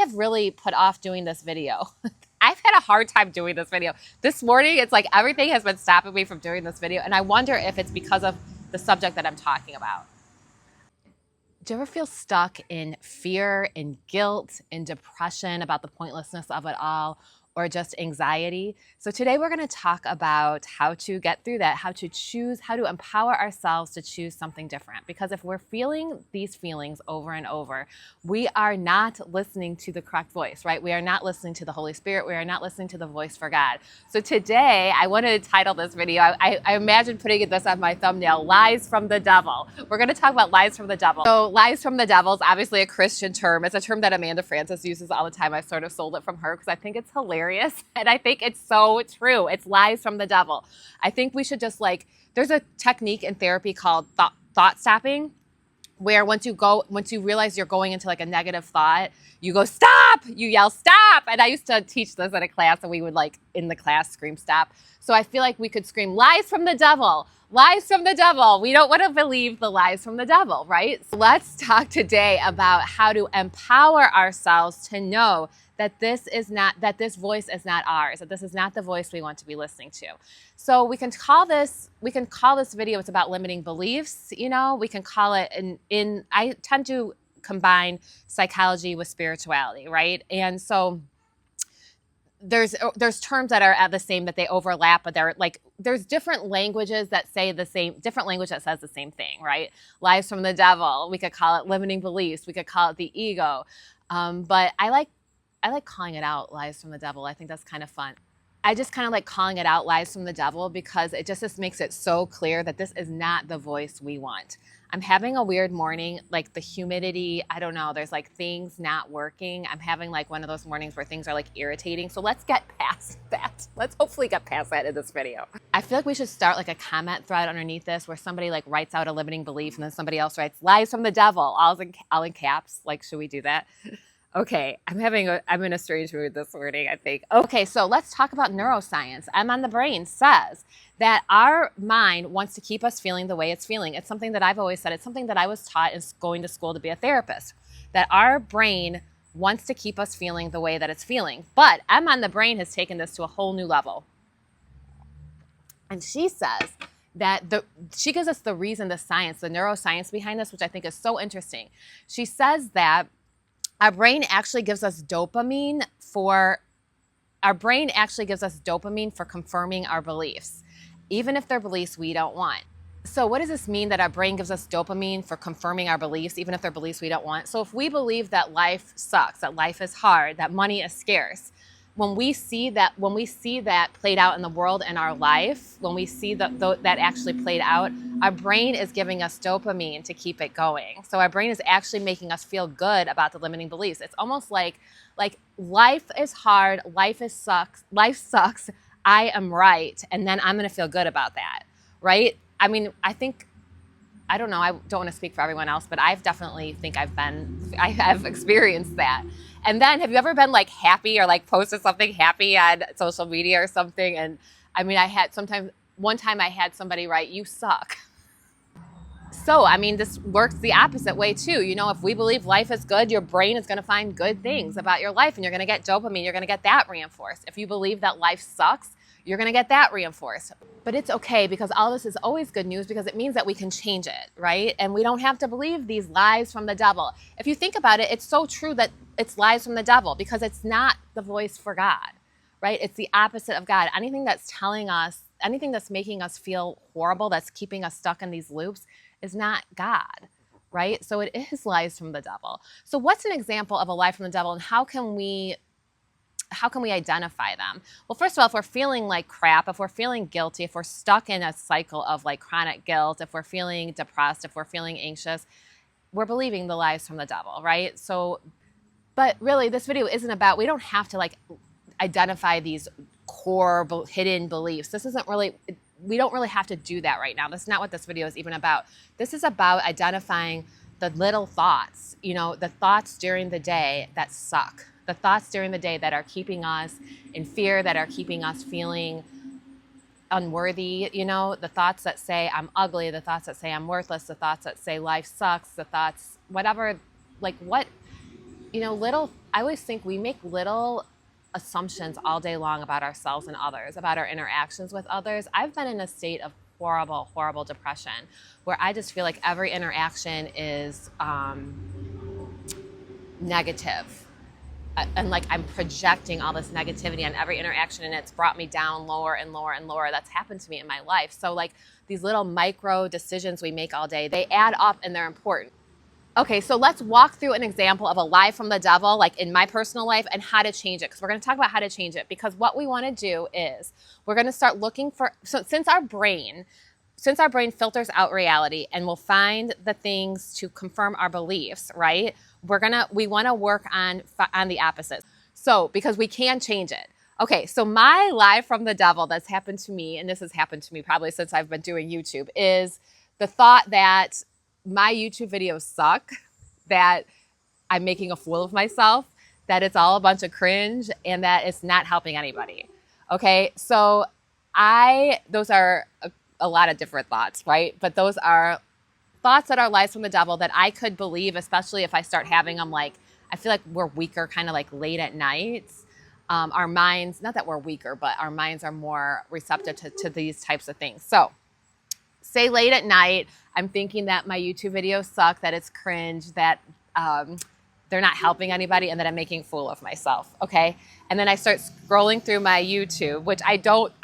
have really put off doing this video. I've had a hard time doing this video. This morning, it's like everything has been stopping me from doing this video, and I wonder if it's because of the subject that I'm talking about. Do you ever feel stuck in fear, in guilt, in depression about the pointlessness of it all, or just anxiety? So today we're going to talk about how to get through that, how to choose, how to empower ourselves to choose something different. Because if we're feeling these feelings over and over, we are not listening to the correct voice, right? We are not listening to the Holy Spirit. We are not listening to the voice for God. So today I wanted to title this video, I imagine putting this on my thumbnail, Lies from the Devil. We're going to talk about lies from the devil. So lies from the devil is obviously a Christian term. It's a term that Amanda Francis uses all the time. I sort of stole it from her because I think it's hilarious. And I think it's so true. It's lies from the devil. I think we should just there's a technique in therapy called thought stopping, where once you realize you're going into a negative thought, you go, stop, you yell, stop. And I used to teach this at a class, and we would in the class scream, stop. So I feel like we could scream, lies from the devil, lies from the devil. We don't want to believe the lies from the devil, right? So let's talk today about how to empower ourselves to know that this voice is not ours, that this is not the voice we want to be listening to. So we can call this video, it's about limiting beliefs, we can call it, I tend to combine psychology with spirituality, right? And so there's terms that are the same, that they overlap, but there's different languages that say different language that says the same thing, right? Lies from the devil, we could call it limiting beliefs, we could call it the ego, but I like calling it out, lies from the devil. I think that's kind of fun. I just kind of like calling it out, lies from the devil, because it just makes it so clear that this is not the voice we want. I'm having a weird morning, the humidity, I don't know, there's things not working. I'm having one of those mornings where things are irritating. So let's get past that. Let's hopefully get past that in this video. I feel like we should start a comment thread underneath this where somebody writes out a limiting belief and then somebody else writes lies from the devil, all in caps. Should we do that? Okay, I'm in a strange mood this morning, I think. Okay, so let's talk about neuroscience. M on the Brain says that our mind wants to keep us feeling the way it's feeling. It's something that I've always said. It's something that I was taught in going to school to be a therapist, that our brain wants to keep us feeling the way that it's feeling. But M on the Brain has taken this to a whole new level. And she says that she gives us the reason, the science, the neuroscience behind this, which I think is so interesting. She says that our brain actually gives us dopamine for confirming our beliefs, even if they're beliefs we don't want. So what does this mean, that our brain gives us dopamine for confirming our beliefs, even if they're beliefs we don't want? So if we believe that life sucks, that life is hard, that money is scarce, when we see that played out in the world in our life, when we see that actually played out, our brain is giving us dopamine to keep it going. So our brain is actually making us feel good about the limiting beliefs. It's almost like life is hard, life sucks, I am right, and then I'm going to feel good about that, right? I mean, I don't know, I don't want to speak for everyone else, but I definitely think I have experienced that. And then have you ever been happy or posted something happy on social media or something? And I mean, one time I had somebody write, you suck. So, I mean, this works the opposite way too. If we believe life is good, your brain is going to find good things about your life and you're going to get dopamine. You're going to get that reinforced. If you believe that life sucks, you're going to get that reinforced. But it's okay, because all this is always good news, because it means that we can change it, right? And we don't have to believe these lies from the devil. If you think about it, it's so true that it's lies from the devil, because it's not the voice for God, right? It's the opposite of God. Anything that's making us feel horrible, that's keeping us stuck in these loops, is not God, right? So it is lies from the devil. So what's an example of a lie from the devil, and how can we identify them? Well, first of all, if we're feeling like crap, if we're feeling guilty, if we're stuck in a cycle of chronic guilt, if we're feeling depressed, if we're feeling anxious, we're believing the lies from the devil, right? So, but really this video isn't about, we don't have to identify these core hidden beliefs. We don't really have to do that right now. That's not what this video is even about. This is about identifying the little thoughts, the thoughts during the day that suck. The thoughts during the day that are keeping us in fear, that are keeping us feeling unworthy, the thoughts that say I'm ugly, the thoughts that say I'm worthless, the thoughts that say life sucks, the thoughts, whatever, I always think we make little assumptions all day long about ourselves and others, about our interactions with others. I've been in a state of horrible, horrible depression where I just feel like every interaction is negative. And like I'm projecting all this negativity on every interaction, and it's brought me down lower and lower and lower. That's happened to me in my life. So like these little micro decisions we make all day, they add up and they're important. Okay, so let's walk through an example of a lie from the devil, like in my personal life, and how to change it. Because we're going to talk about how to change it. Because what we want to do is we're going to start looking for, so since our brain filters out reality and will find the things to confirm our beliefs, right? We want to work on the opposite. So, because we can change it. Okay, so my lie from the devil that's happened to me, and this has happened to me probably since I've been doing YouTube, is the thought that my YouTube videos suck, that I'm making a fool of myself, that it's all a bunch of cringe, and that it's not helping anybody. Okay, so those are a lot of different thoughts, right? But those are thoughts that are lies from the devil that I could believe, especially if I start having them. Like, I feel like we're weaker kind of like late at night. Our minds, not that we're weaker, but our minds are more receptive to these types of things. So say late at night, I'm thinking that my YouTube videos suck, that it's cringe, that they're not helping anybody, and that I'm making a fool of myself, okay? And then I start scrolling through my YouTube, which I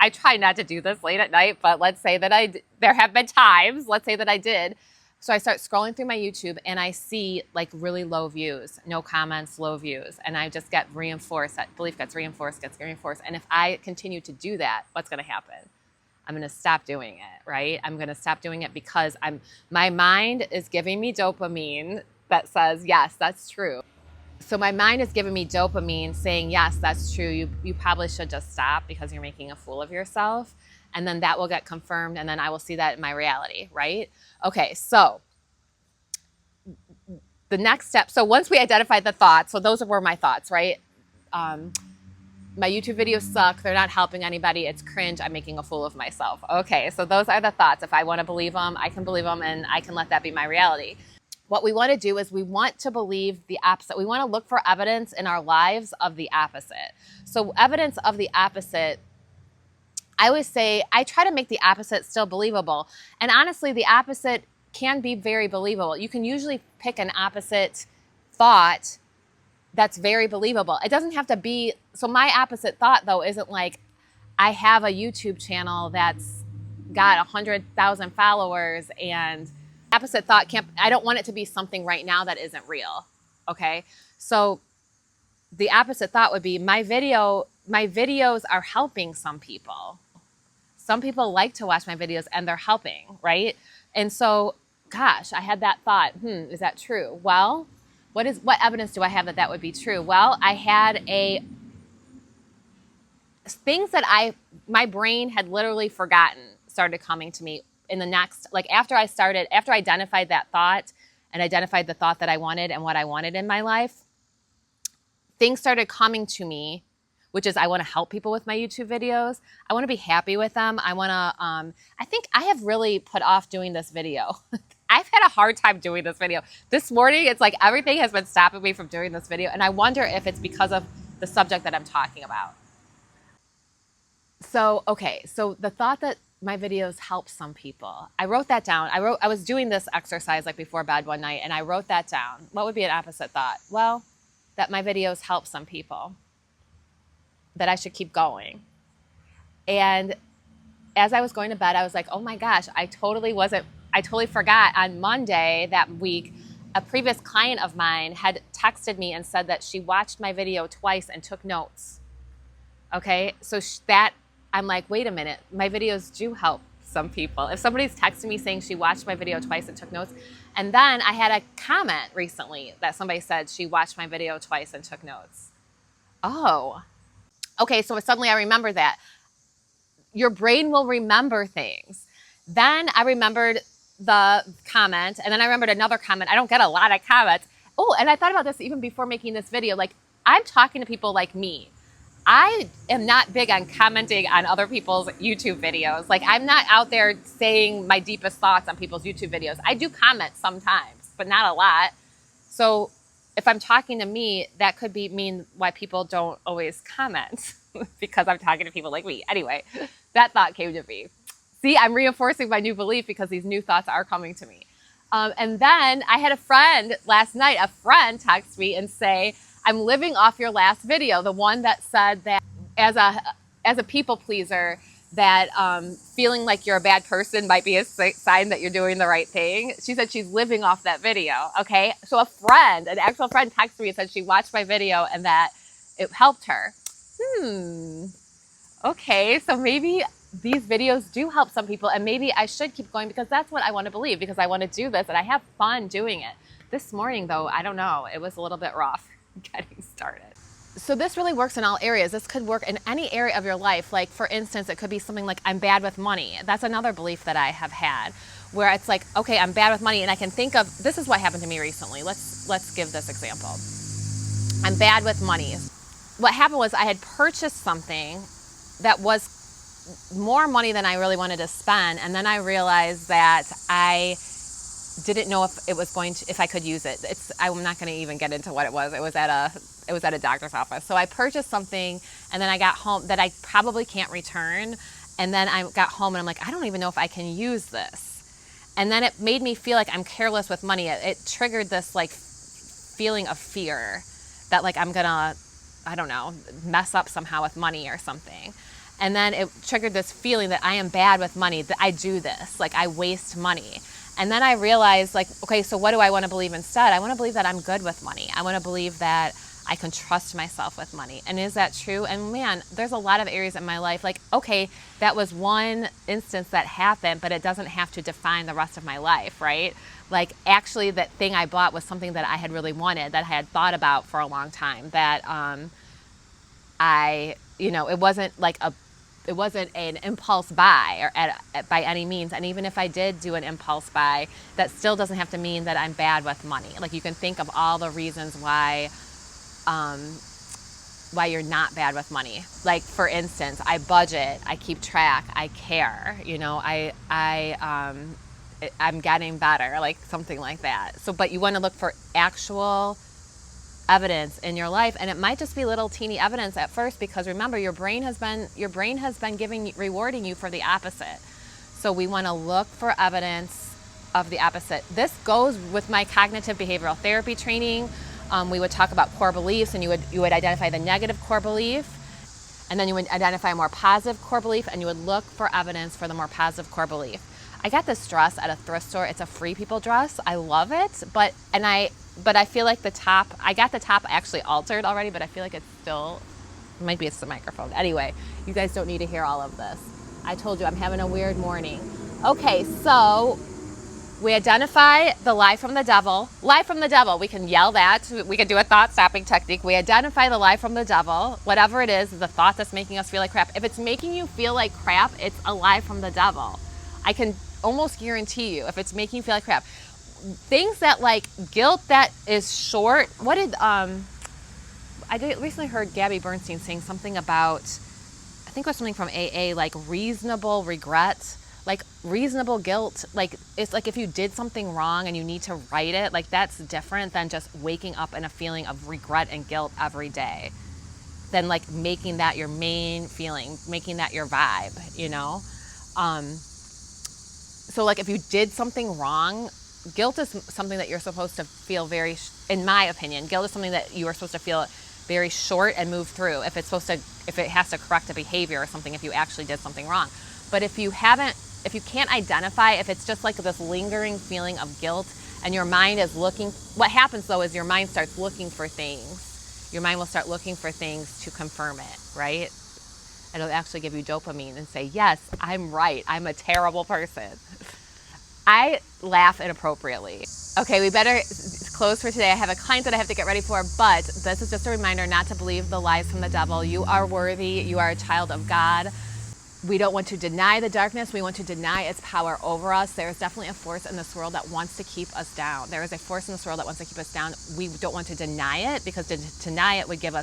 try not to do this late at night, but let's say that there have been times, let's say that I did. So I start scrolling through my YouTube and I see like really low views, no comments, low views. And I just get reinforced, that belief gets reinforced. And if I continue to do that, what's gonna happen? I'm gonna stop doing it, right? I'm gonna stop doing it because my mind is giving me dopamine that says, yes, that's true. So my mind is giving me dopamine saying, yes, that's true. You probably should just stop because you're making a fool of yourself. And then that will get confirmed, and then I will see that in my reality, right? Okay, so the next step, so once we identified the thoughts, so those were my thoughts, right? My YouTube videos suck, they're not helping anybody, it's cringe, I'm making a fool of myself. Okay, so those are the thoughts. If I want to believe them, I can believe them, and I can let that be my reality. What we want to do is we want to believe the opposite. We want to look for evidence in our lives of the opposite. So evidence of the opposite, I always say, I try to make the opposite still believable. And honestly, the opposite can be very believable. You can usually pick an opposite thought that's very believable. It doesn't have to be, so my opposite thought though isn't like, I have a YouTube channel that's got 100,000 followers, and opposite thought I don't want it to be something right now that isn't real, okay? So the opposite thought would be my videos are helping some people. Some people like to watch my videos and they're helping, right? And so, gosh, I had that thought, is that true? Well, what evidence do I have that would be true? Well, I had things that my brain had literally forgotten started coming to me in the next, like after I identified that thought and identified the thought that I wanted and what I wanted in my life, things started coming to me, which is I want to help people with my YouTube videos. I want to be happy with them. I think I have really put off doing this video. I've had a hard time doing this video. This morning, it's like everything has been stopping me from doing this video. And I wonder if it's because of the subject that I'm talking about. So, okay, so the thought that my videos help some people, I wrote that down. I was doing this exercise like before bed one night, and I wrote that down. What would be an opposite thought? Well, that my videos help some people, that I should keep going. And as I was going to bed, I was like, oh my gosh, I totally forgot. On Monday that week, a previous client of mine had texted me and said that she watched my video twice and took notes. Okay, so I'm like, wait a minute, my videos do help some people. If somebody's texting me saying she watched my video twice and took notes, and then I had a comment recently that somebody said she watched my video twice and took notes. Oh, okay, so suddenly I remember that. Your brain will remember things. Then I remembered the comment, and then I remembered another comment. I don't get a lot of comments. Oh, and I thought about this even before making this video. Like, I'm talking to people like me. I am not big on commenting on other people's YouTube videos. Like, I'm not out there saying my deepest thoughts on people's YouTube videos. I do comment sometimes, but not a lot. So if I'm talking to me, that could mean why people don't always comment because I'm talking to people like me. Anyway, that thought came to me. See, I'm reinforcing my new belief because these new thoughts are coming to me. And then I had a friend last night, text me and say, I'm living off your last video, the one that said that as a people pleaser, that feeling like you're a bad person might be a sign that you're doing the right thing. She said she's living off that video. Okay, so an actual friend texted me and said she watched my video and that it helped her. Okay, so maybe these videos do help some people, and maybe I should keep going because that's what I want to believe, because I want to do this and I have fun doing it. This morning though, I don't know, it was a little bit rough getting started. So this really works in all areas. This could work in any area of your life. Like, for instance, it could be something like, I'm bad with money. That's another belief that I have had, where it's like, okay, I'm bad with money, and I can think of, this is what happened to me recently. Let's give this example. I'm bad with money. What happened was I had purchased something that was more money than I really wanted to spend, and then I realized that I didn't know if I could use it. I'm not going to even get into what it was. It was at a doctor's office. So I purchased something, and then I got home that I probably can't return. And then I got home and I'm like, I don't even know if I can use this. And then it made me feel like I'm careless with money. It triggered this like feeling of fear that like I'm gonna, I don't know, mess up somehow with money or something. And then it triggered this feeling that I am bad with money, that I do this, like I waste money. And then I realized, like, okay, so what do I want to believe instead? I want to believe that I'm good with money. I want to believe that I can trust myself with money. And is that true? And man, there's a lot of areas in my life, like, okay, that was one instance that happened, but it doesn't have to define the rest of my life, right? Like, actually, that thing I bought was something that I had really wanted, that I had thought about for a long time, that it wasn't an impulse buy by any means. And even if I did do an impulse buy, that still doesn't have to mean that I'm bad with money. Like, you can think of all the reasons why you're not bad with money. Like, for instance, I budget, I keep track, I care, I'm getting better, like something like that. So, but you want to look for actual evidence in your life, and it might just be little teeny evidence at first, because remember, your brain has been rewarding you for the opposite. So we want to look for evidence of the opposite. This goes with my cognitive behavioral therapy training. We would talk about core beliefs, and you would identify the negative core belief, and then you would identify a more positive core belief, and you would look for evidence for the more positive core belief. I got this dress at a thrift store. It's a Free People dress. I love it, but I feel like I got the top actually altered already, but I feel like maybe it's the microphone. Anyway, you guys don't need to hear all of this. I told you I'm having a weird morning. Okay, so we identify the lie from the devil. Lie from the devil. We can yell that. We can do a thought stopping technique. We identify the lie from the devil. Whatever it is, the thought that's making us feel like crap. If it's making you feel like crap, it's a lie from the devil. I can almost guarantee you, if it's making you feel like crap. Things that, like, guilt that is short. I recently heard Gabby Bernstein saying something about, I think it was something from AA, like reasonable regret, like reasonable guilt. Like, it's like if you did something wrong and you need to right it, like that's different than just waking up in a feeling of regret and guilt every day. Than like making that your main feeling, making that your vibe, So like if you did something wrong, guilt is something that you're supposed to feel in my opinion, guilt is something that you are supposed to feel very short and move through if it has to correct a behavior or something, if you actually did something wrong. But if you can't identify, if it's just like this lingering feeling of guilt and your mind is looking, what happens though is your mind starts looking for things. Your mind will start looking for things to confirm it, right? It'll actually give you dopamine and say, yes, I'm right. I'm a terrible person. I laugh inappropriately. Okay, we better close for today. I have a client that I have to get ready for, but this is just a reminder not to believe the lies from the devil. You are worthy. You are a child of God. We don't want to deny the darkness. We want to deny its power over us. There is definitely a force in this world that wants to keep us down. There is a force in this world that wants to keep us down. We don't want to deny it, because to deny it would give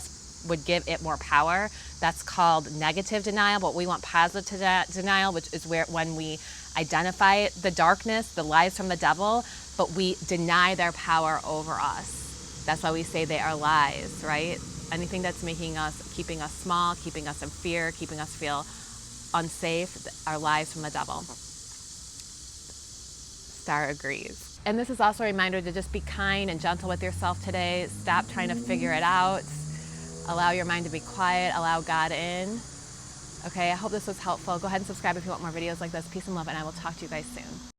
it more power. That's called negative denial, but we want positive denial, which is when we identify the darkness, the lies from the devil, but we deny their power over us. That's why we say they are lies, right? Anything that's making us, keeping us small, keeping us in fear, keeping us feel unsafe, are lies from the devil. Star agrees. And this is also a reminder to just be kind and gentle with yourself today. Stop trying to figure it out. Allow your mind to be quiet. Allow God in. Okay, I hope this was helpful. Go ahead and subscribe if you want more videos like this. Peace and love, and I will talk to you guys soon.